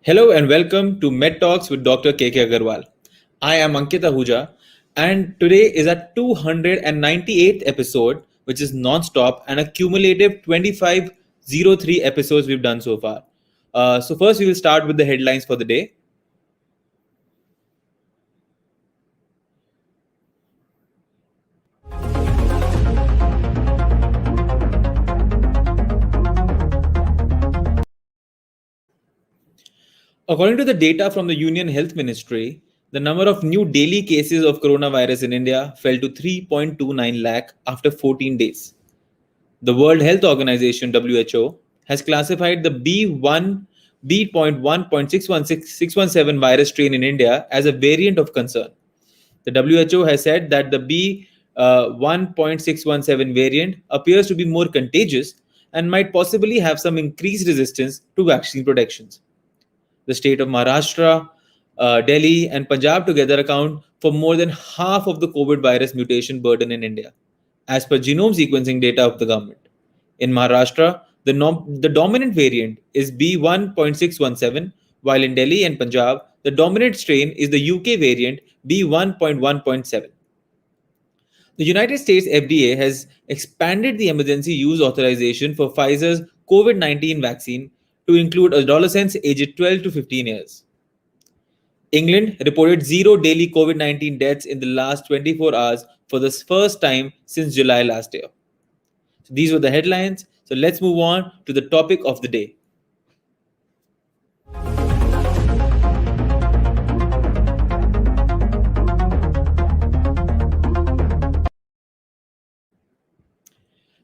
Hello and welcome to Medtalks with Dr. KK Agarwal. I am Ankit Ahuja, and today is our 298th episode, which is non-stop and a cumulative 2503 episodes we've done so far. So first we will start with the headlines for the day. According to the data from the Union Health Ministry, the number of new daily cases of coronavirus in India fell to 3.29 lakh after 14 days. The World Health Organization (WHO) has classified the B.1.617 virus strain in India as a variant of concern. The WHO has said that the B.1.617 variant appears to be more contagious and might possibly have some increased resistance to vaccine protections. The state of Maharashtra, Delhi, and Punjab together account for more than half of the COVID virus mutation burden in India, as per genome sequencing data of the government. In Maharashtra, the dominant variant is B.1.617, while in Delhi and Punjab, the dominant strain is the UK variant B.1.1.7. The United States FDA has expanded the emergency use authorization for Pfizer's COVID-19 vaccine to include adolescents aged 12 to 15 years. England reported zero daily COVID 19 deaths in the last 24 hours for the first time since July last year. So these were the headlines. So let's move on to the topic of the day.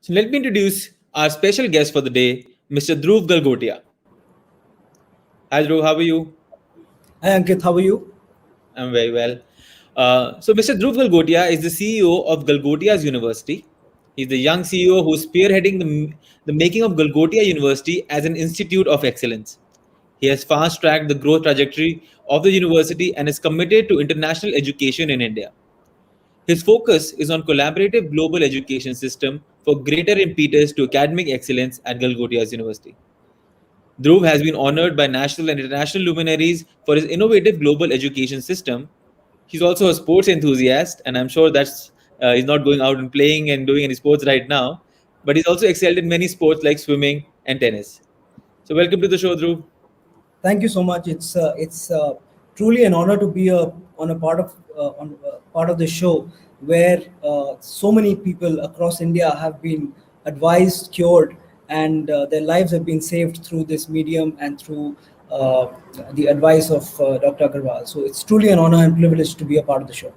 So let me introduce our special guest for the day, Mr. Dhruv Galgotia. Hi Dhruv, how are you? Hi Ankit, how are you? I'm very well. So Mr. Dhruv Galgotia is the CEO of Galgotia's University. He's the young CEO who's spearheading the making of Galgotia University as an institute of excellence. He has fast-tracked the growth trajectory of the university and is committed to international education in India. His focus is on collaborative global education system for greater impetus to academic excellence at Galgotia's University. Dhruv has been honored by national and international luminaries for his innovative global education system. He's also a sports enthusiast, and I'm sure that's he's not going out and playing and doing any sports right now, but he's also excelled in many sports like swimming and tennis. So, welcome to the show, Dhruv. Thank you so much. It's truly an honor to be on a part of the show where so many people across India have been advised, cured, and their lives have been saved through this medium and through uh, the advice of Dr. Agarwal. So it's truly an honor and privilege to be a part of the show.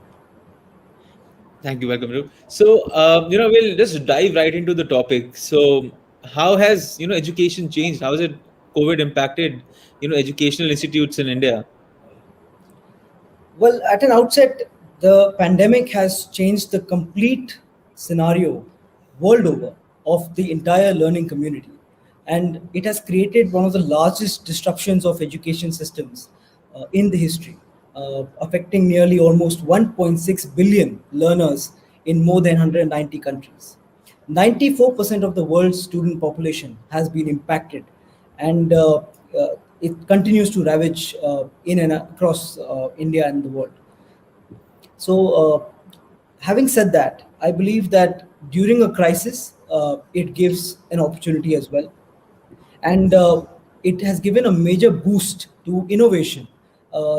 Thank you, welcome, Dhruv. So, we'll just dive right into the topic. So, how has education changed? How has it COVID impacted educational institutes in India? Well, at an outset, the pandemic has changed the complete scenario world over of the entire learning community. And it has created one of the largest disruptions of education systems in the history, affecting nearly almost 1.6 billion learners in more than 190 countries. 94% of the world's student population has been impacted, and it continues to ravage in and across India and the world. So, having said that, I believe that during a crisis, it gives an opportunity as well, and it has given a major boost to innovation,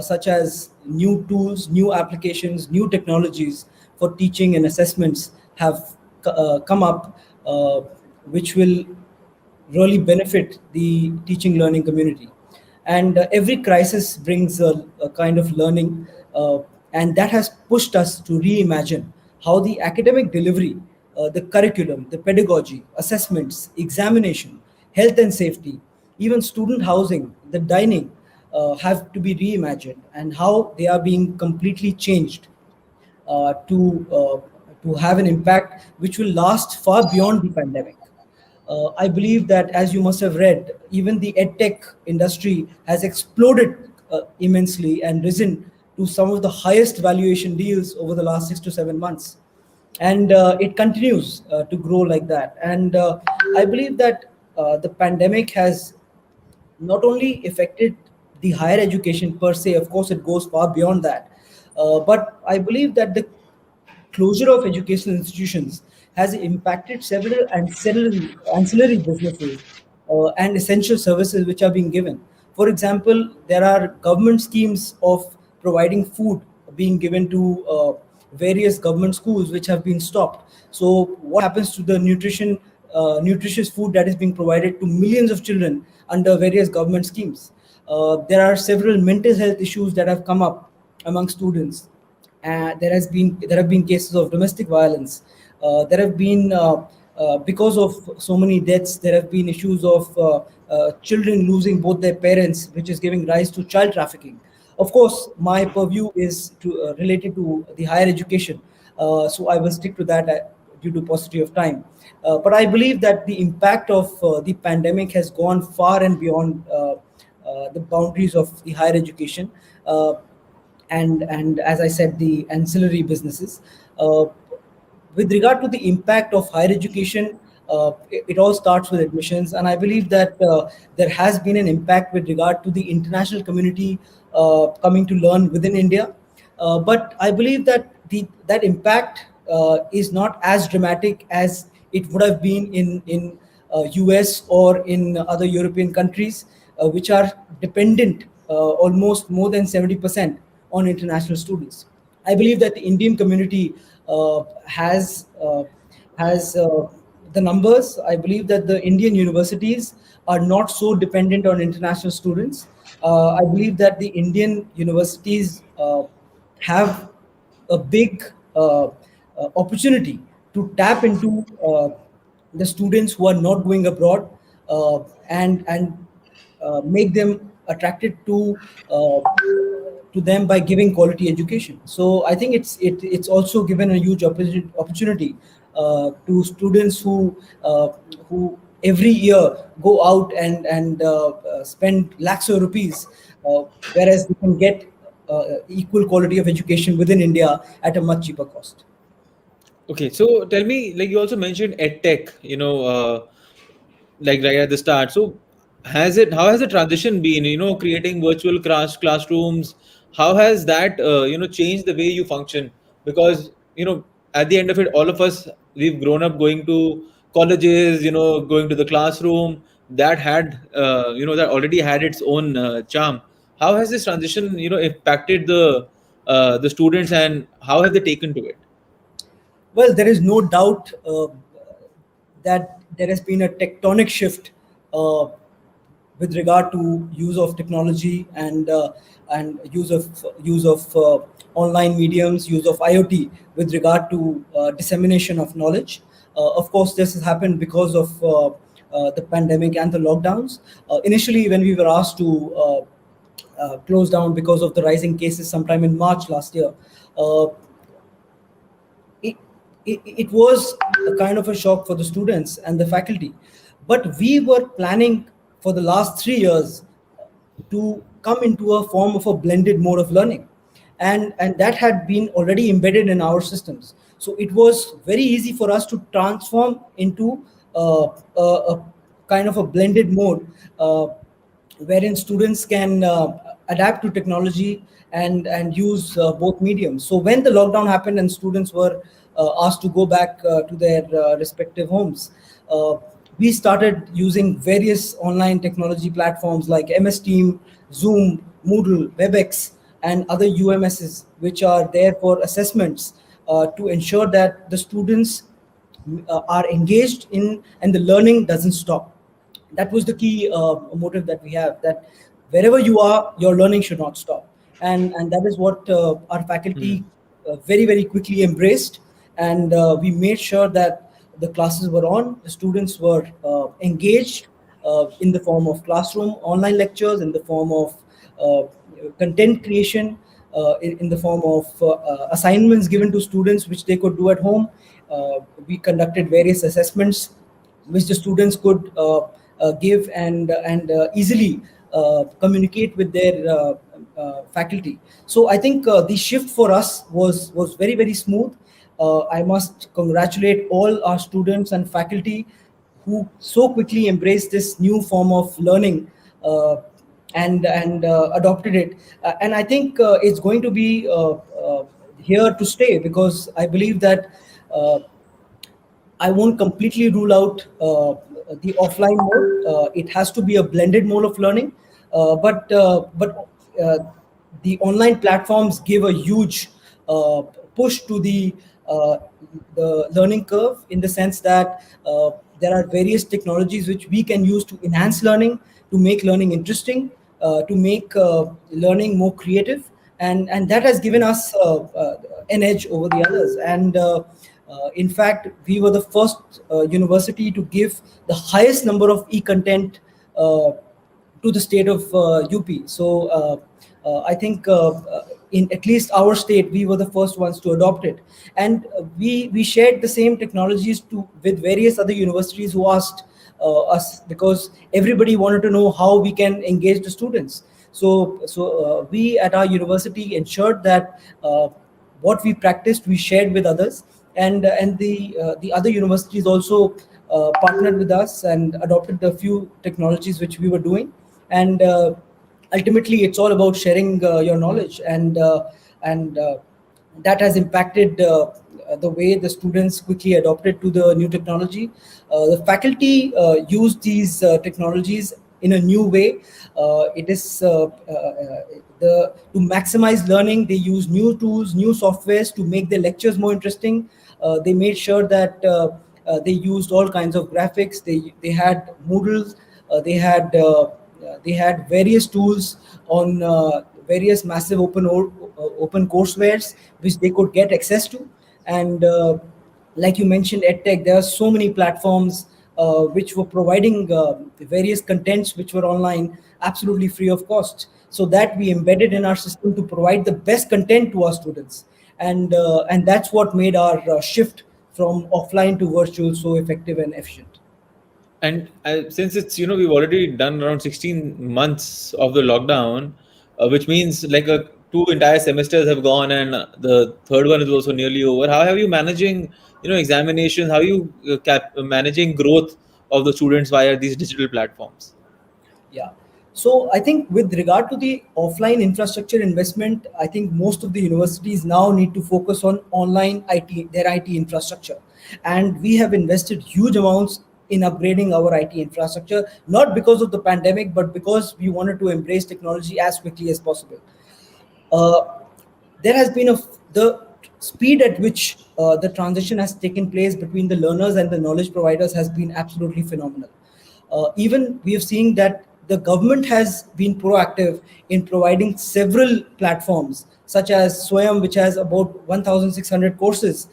such as new tools, new applications, new technologies for teaching and assessments have come up, which will really benefit the teaching learning community. And every crisis brings a kind of learning, and that has pushed us to reimagine how the academic delivery, the curriculum, the pedagogy, assessments, examination, health and safety, even student housing, the dining, have to be reimagined, and how they are being completely changed uh, to uh, to have an impact which will last far beyond the pandemic. I believe that, as you must have read, even the edtech industry has exploded immensely and risen to some of the highest valuation deals over the last 6 to 7 months. And it continues to grow like that. And I believe that the pandemic has not only affected the higher education per se. Of course, it goes far beyond that. But I believe that the closure of educational institutions has impacted several ancillary businesses and essential services which are being given. For example, there are government schemes of providing food being given to various government schools which have been stopped. So, what happens to the nutritious food that is being provided to millions of children under various government schemes? There are several mental health issues that have come up among students. There have been cases of domestic violence. There have been Because of so many deaths, there have been issues of children losing both their parents, which is giving rise to child trafficking. Of course, my purview is related to the higher education, so I will stick to that due to paucity of time. But I believe that the impact of the pandemic has gone far and beyond the boundaries of the higher education. And as I said, the ancillary businesses. With regard to the impact of higher education, it all starts with admissions, and I believe that there has been an impact with regard to the international community coming to learn within India. But I believe that that impact is not as dramatic as it would have been in US or in other European countries, which are dependent almost more than 70% on international students. I believe that the Indian community has the numbers. I believe that the Indian universities are not so dependent on international students. I believe that the Indian universities have a big opportunity to tap into the students who are not going abroad, and make them attracted to them by giving quality education. So I think it's also given a huge opportunity to students who every year go out and spend lakhs of rupees, whereas they can get equal quality of education within India at a much cheaper cost. Okay, so tell me, like you also mentioned edtech, like right at the start. So how has the transition been, creating virtual classrooms? How has that changed the way you function? Because at the end of it, all of us, we've grown up going to colleges, going to the classroom. That had that already had its own charm. How has this transition impacted the students, and how have they taken to it? Well, there is no doubt that there has been a tectonic shift uh, with regard to use of technology and use of online mediums, use of IoT with regard to dissemination of knowledge. Of course, this has happened because of the pandemic and the lockdowns. Initially, when we were asked to close down because of the rising cases sometime in March last year, uh, it, it was a kind of a shock for the students and the faculty. But we were planning for the last 3 years to come into a form of a blended mode of learning. And that had been already embedded in our systems. So it was very easy for us to transform into a kind of a blended mode, wherein students can adapt to technology and use both mediums. So when the lockdown happened and students were asked to go back to their respective homes, uh, we started using various online technology platforms like MS Team, Zoom, Moodle, WebEx, and other UMSs, which are there for assessments to ensure that the students are engaged in and the learning doesn't stop. That was the key motive that we have, that wherever you are, your learning should not stop. And that is what our faculty very very quickly embraced, and we made sure that the classes were on, the students were engaged in the form of classroom online lectures, in the form of uh, content creation, in the form of assignments given to students which they could do at home. We conducted various assessments which the students could give and easily communicate with their faculty. So I think the shift for us was very very smooth. I must congratulate all our students and faculty who so quickly embraced this new form of learning. and adopted it. And I think it's going to be here to stay, because I believe that uh, I won't completely rule out the offline mode. It has to be a blended mode of learning, but uh, the online platforms give a huge uh, push to uh, the learning curve, in the sense that there are various technologies which we can use to enhance learning, to make learning interesting, to make learning more creative, and that has given us an edge over the others. And in fact, we were the first university to give the highest number of e-content to the state of UP. So I think in at least our state, we were the first ones to adopt it, and we shared the same technologies to with various other universities who asked us, because everybody wanted to know how we can engage the students. So we at our university ensured that what we practiced we shared with others, and the other universities also partnered with us and adopted a few technologies which we were doing. And ultimately it's all about sharing your knowledge, and that has impacted the way the students quickly adopted to the new technology. The faculty use these technologies in a new way. It is to maximize learning. They use new tools, new softwares to make their lectures more interesting. They made sure that they used all kinds of graphics. They had Moodles. They had various tools on various massive open courseware which they could get access to. And like you mentioned, edtech, there are so many platforms which were providing various contents which were online absolutely free of cost, so that we embedded in our system to provide the best content to our students. And that's what made our shift from offline to virtual so effective and efficient. And since it's, we've already done around 16 months of the lockdown, which means like two entire semesters have gone, and the third one is also nearly over. How have you managing, examinations? How are you managing growth of the students via these digital platforms? Yeah. So I think with regard to the offline infrastructure investment, I think most of the universities now need to focus on online IT, their IT infrastructure. And we have invested huge amounts in upgrading our IT infrastructure, not because of the pandemic, but because we wanted to embrace technology as quickly as possible. uh, there has been the speed at which the transition has taken place between the learners and the knowledge providers has been absolutely phenomenal. Even we have seen that the government has been proactive in providing several platforms such as Swayam, which has about 1,600 courses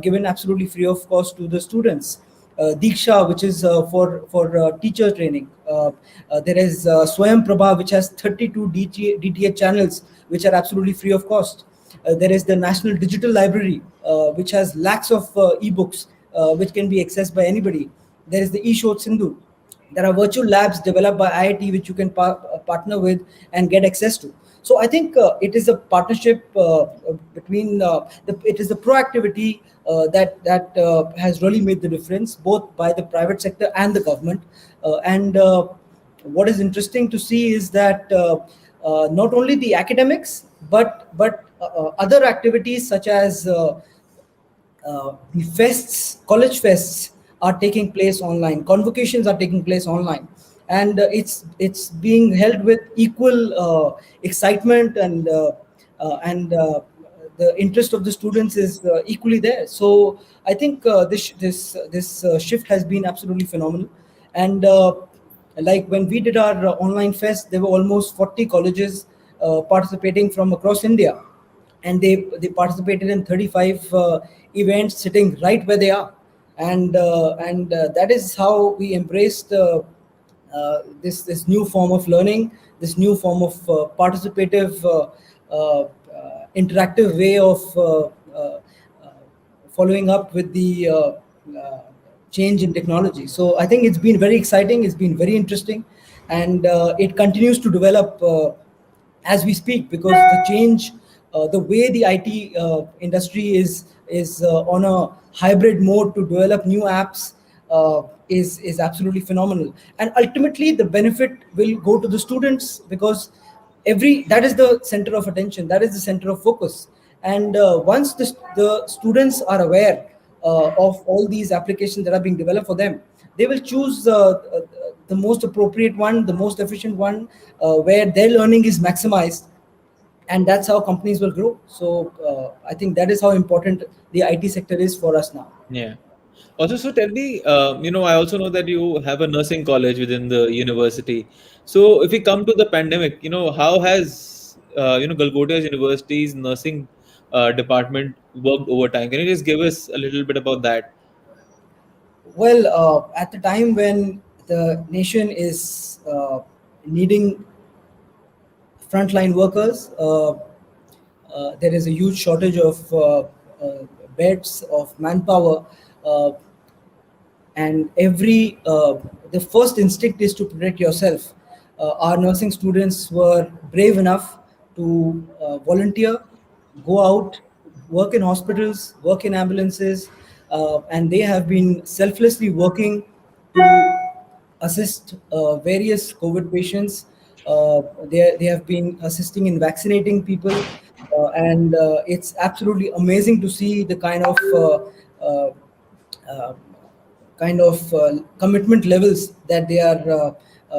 given absolutely free of cost to the students. Diksha, which is for teacher training. There is Swayam Prabha, which has 32 DTA channels, which are absolutely free of cost. There is the National Digital Library, which has lakhs of ebooks, which can be accessed by anybody. There is the eShot Sindhu. There are virtual labs developed by IIT which you can partner with and get access to. So I think it is a partnership between it is the proactivity that has really made the difference, both by the private sector and the government. And What is interesting to see is that not only the academics, but other activities such as the fests, college fests are taking place online. Convocations are taking place online, and it's being held with equal excitement, and the interest of the students is equally there. So I think this shift has been absolutely phenomenal. And like when we did our online fest, there were almost 40 colleges participating from across India, and they participated in 35 events sitting right where they are. And that is how we embraced this new form of learning, this new form of participative interactive way of following up with the uh, change in technology. So I think it's been very exciting, it's been very interesting, and it continues to develop as we speak, because the change, the way the IT industry is on a hybrid mode to develop new apps, is absolutely phenomenal. And ultimately, the benefit will go to the students, because every that is the center of attention, that is the center of focus. And once the students are aware of all these applications that are being developed for them, they will choose the most appropriate one, the most efficient one, where their learning is maximized, and that's how companies will grow. So I think that is how important the IT sector is for us now. Yeah. Also, so tell me, I also know that you have a nursing college within the university. So, if we come to the pandemic, how has Galgodia's university's nursing department worked over time? Can you just give us a little bit about that? Well, at the time when the nation is needing frontline workers, there is a huge shortage of beds, of manpower, uh, and the first instinct is to protect yourself. Our nursing students were brave enough to volunteer, go out, work in hospitals, work in ambulances, and they have been selflessly working to assist various COVID patients. They have been assisting in vaccinating people, and it's absolutely amazing to see the uh, uh, commitment levels that they are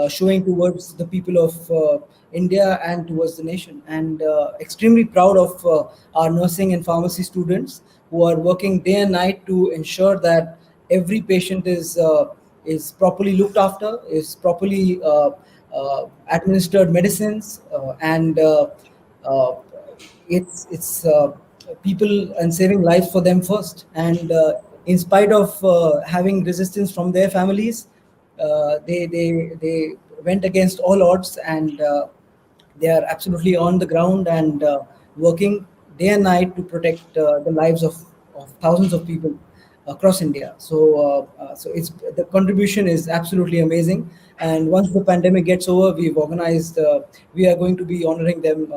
showing towards the people of India and towards the nation. And extremely proud of our nursing and pharmacy students who are working day and night to ensure that every patient is properly looked after, is properly administered medicines, and uh, it's people and saving lives for them first. And in spite of having resistance from their families, they went against all odds, and they are absolutely on the ground and working day and night to protect the lives of thousands of people across India. So it's the contribution is absolutely amazing. And once the pandemic gets over, we've organized. We are going to be honoring them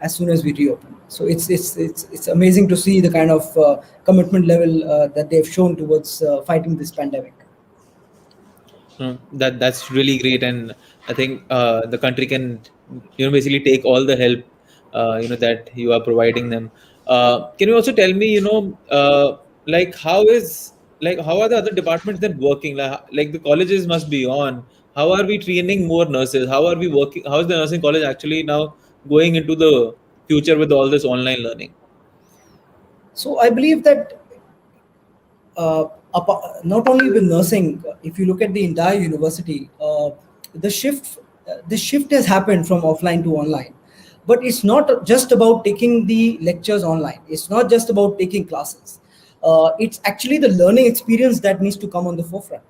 as soon as we reopen. So it's amazing to see the kind of commitment level that they've shown towards fighting this pandemic. That's really great, and I think the country can basically take all the help that you are providing them. Can you also tell me, like how are the other departments then working? Like the colleges must be on. How are we training more nurses? How are we working? How is the nursing college actually now going into the future with all this online learning? So I believe that not only with nursing, if you look at the entire university, the shift has happened from offline to online. But it's not just about taking the lectures online. It's not just about taking classes. It's actually the learning experience that needs to come on the forefront.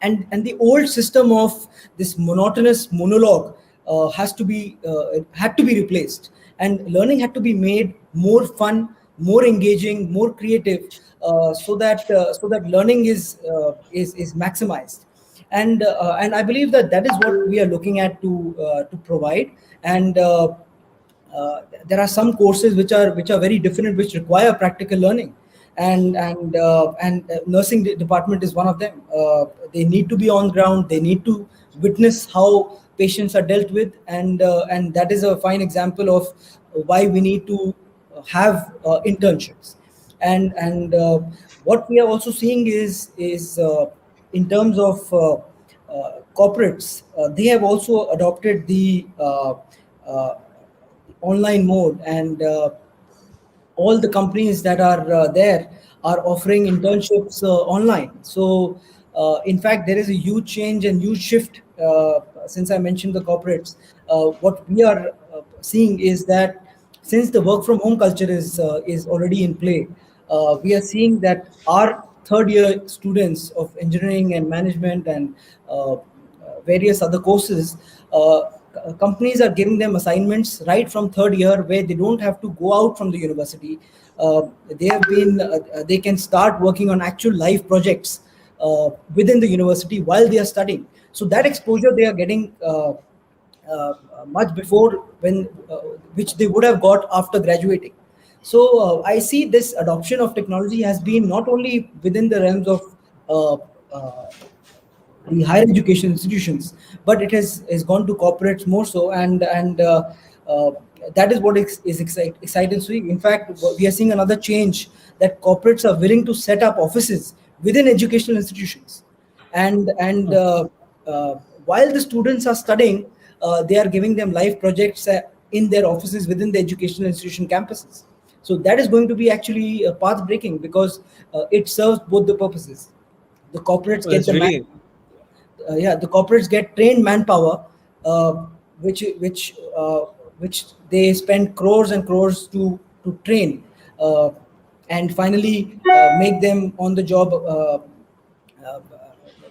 And the old system of this monotonous monologue had to be replaced, and learning had to be made more fun, more engaging, more creative, so that learning is maximized. And I believe that that is what we are looking at to provide. And there are some courses which are very different, which require practical learning, and nursing department is one of them. They need to be on ground, they need to witness how patients are dealt with, and that is a fine example of why we need to have internships. And what we are also seeing is in terms of corporates, they have also adopted the uh, online mode, and all the companies that are there are offering internships online. So in fact, there is a huge change and huge shift. Since I mentioned the corporates, what we are seeing is that since the work from home culture is already in play, we are seeing that our third year students of engineering and management and various other courses, companies are giving them assignments right from third year, where they don't have to go out from the university. They can start working on actual live projects within the university while they are studying. So that exposure they are getting much before when which they would have got after graduating. So I see this adoption of technology has been not only within the realms of uh, uh, the higher education institutions, but it has gone to corporates more so, and uh, that is what is exciting to see. In fact, we are seeing another change, that corporates are willing to set up offices within educational institutions, and uh, while the students are studying, they are giving them live projects in their offices within the educational institution campuses. So that is going to be actually path breaking, because it serves both the purposes. The corporates Oh, get that's the really yeah, the corporates get trained manpower, which which they spend crores and crores to train, uh, and finally make them on the job, uh,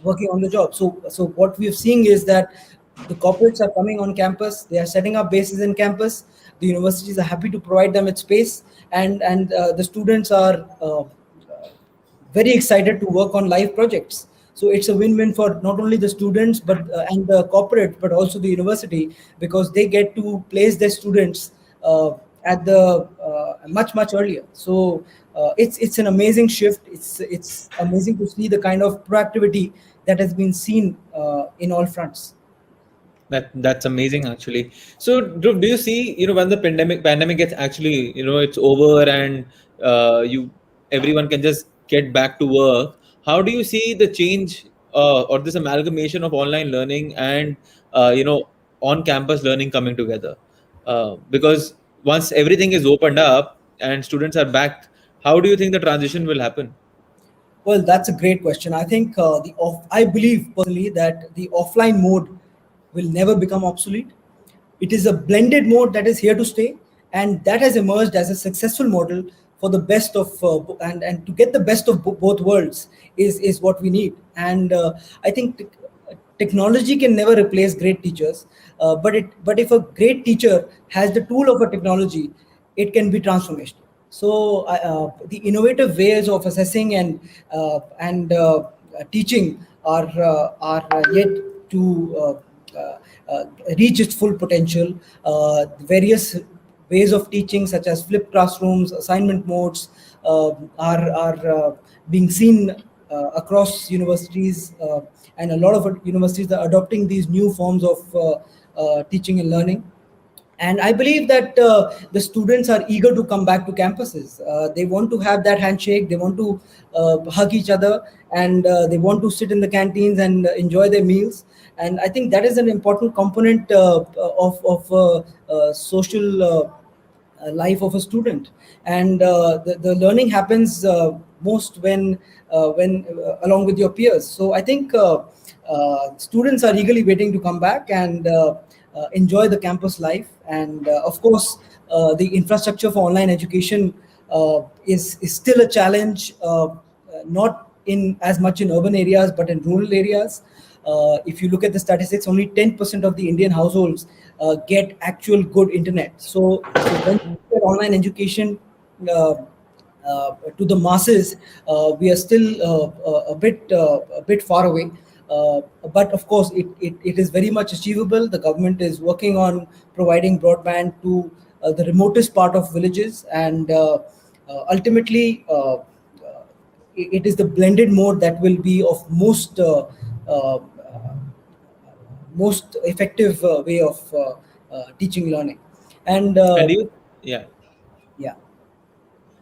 working on the job. So what we're seeing is that the corporates are coming on campus, they are setting up bases in campus, the universities are happy to provide them with space, and the students are very excited to work on live projects. So it's a win-win for not only the students but and the corporate, but also the university, because they get to place their students at the much earlier. So it's an amazing shift. It's amazing to see the kind of proactivity that has been seen in all fronts. that's amazing actually. So Dhruv, do you see, when the pandemic gets actually, it's over and you everyone can just get back to work, how do you see the change or this amalgamation of online learning and on campus learning coming together? Because once everything is opened up and students are back, how do you think the transition will happen? Well, that's a great question. I think I believe personally that the offline mode will never become obsolete. It is a blended mode that is here to stay, and that has emerged as a successful model for the best of and to get the best of both worlds is what we need. And I think technology can never replace great teachers, but if a great teacher has the tool of a technology, it can be transformational. So the innovative ways of assessing and teaching are yet to uh, reach its full potential. Various ways of teaching, such as flipped classrooms, assignment modes, are being seen across universities, and a lot of universities are adopting these new forms of teaching and learning. And I believe that the students are eager to come back to campuses. They want to have that handshake, they want to hug each other, and they want to sit in the canteens and enjoy their meals. And I think that is an important component of social life of a student. And the learning happens most when along with your peers. So I think students are eagerly waiting to come back and enjoy the campus life. And of course, the infrastructure for online education is still a challenge, not in as much in urban areas but in rural areas. If you look at the statistics, only 10% of the Indian households get actual good internet. So when you look at online education uh, to the masses, we are still a bit far away. But of course, it is very much achievable. The government is working on providing broadband to the remotest part of villages, and ultimately, it is the blended mode that will be of uh, most effective way of teaching learning. And And do you, yeah. yeah.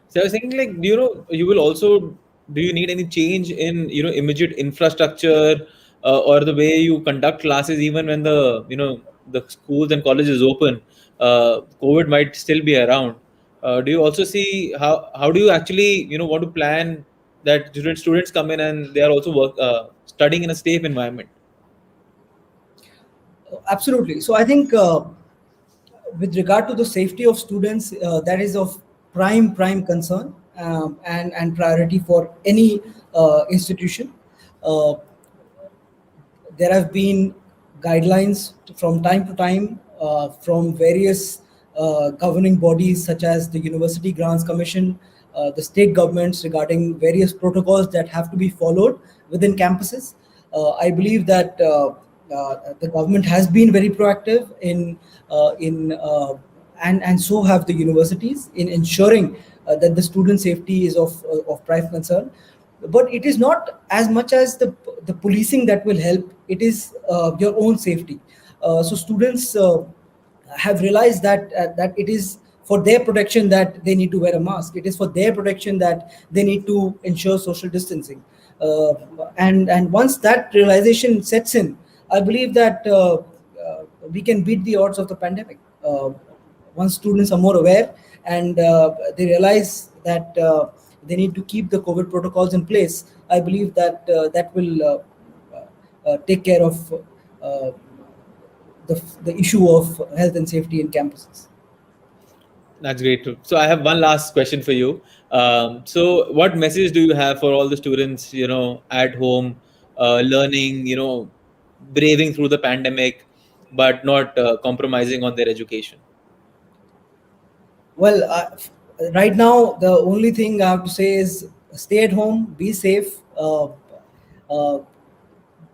So I was thinking, like, you will also, do you need any change in, immediate infrastructure or the way you conduct classes, even when the schools and colleges open? COVID might still be around. Do you also see how do you actually, want to plan that students come in and they are also studying in a safe environment? Absolutely. So I think with regard to the safety of students, that is of prime concern, and priority for any institution. Uh, there have been guidelines from time to time from various governing bodies, such as the University Grants Commission, the state governments, regarding various protocols that have to be followed within campuses. I believe that the government has been very proactive in and so have the universities in ensuring that the student safety is of prime concern. but it is not as much as the policing that will help. It is your own safety. So students have realized that it is for their protection that they need to wear a mask. It is for their protection that they need to ensure social distancing. Uh, and once that realization sets in, I believe that we can beat the odds of the pandemic. Once students are more aware and they realize that they need to keep the COVID protocols in place, I believe that that will take care of uh, the issue of health and safety in campuses. That's great. So I have one last question for you. So what message do you have for all the students, at home, learning, braving through the pandemic, but not compromising on their education? Well, right now, the only thing I have to say is stay at home, be safe. Uh,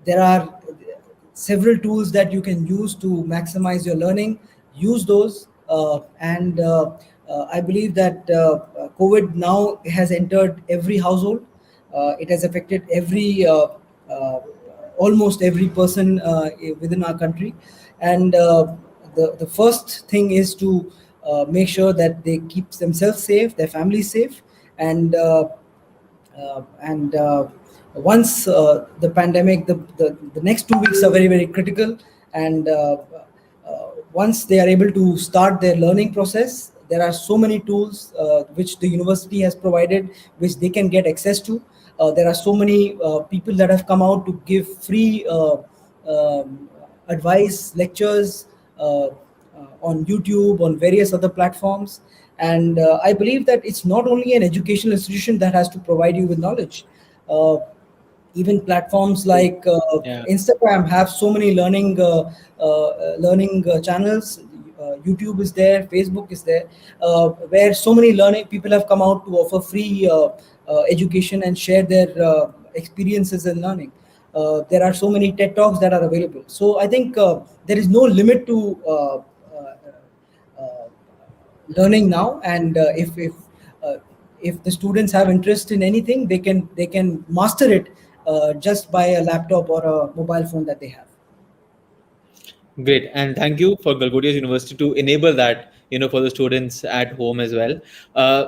there are several tools that you can use to maximize your learning. Use those, and I believe that COVID now has entered every household. It has affected every uh, almost every person within our country, and the first thing is to make sure that they keep themselves safe, their families safe, and once the pandemic, the next 2 weeks are very, very critical. And once they are able to start their learning process, there are so many tools which the university has provided, which they can get access to. There are so many people that have come out to give free um, advice, lectures, on YouTube, on various other platforms. And I believe that it's not only an educational institution that has to provide you with knowledge. Uh, Even platforms like Yeah. Instagram have so many learning channels. YouTube is there, Facebook is there, where so many learning people have come out to offer free education and share their experiences in learning. There are so many TED talks that are available. So I think there is no limit to uh, learning now. And uh, if the students have interest in anything, they can master it just by a laptop or a mobile phone that they have. Great, and thank you for Galgodias University to enable that, for the students at home as well.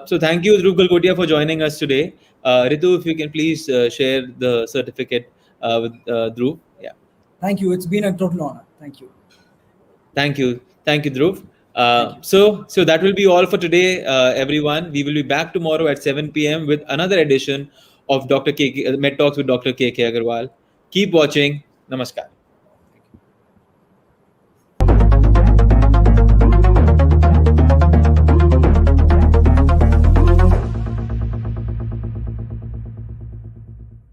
So thank you, Dhruv Galgodia, for joining us today. Ritu, if you can please share the certificate with Dhruv. Yeah, Thank you. It's been a total honor. Thank you. thank you, Dhruv. Thank you. So that will be all for today, everyone. We will be back tomorrow at 7 p.m. with another edition of Dr. K. Med Talks with Dr. K. Agarwal. Keep watching. Namaskar.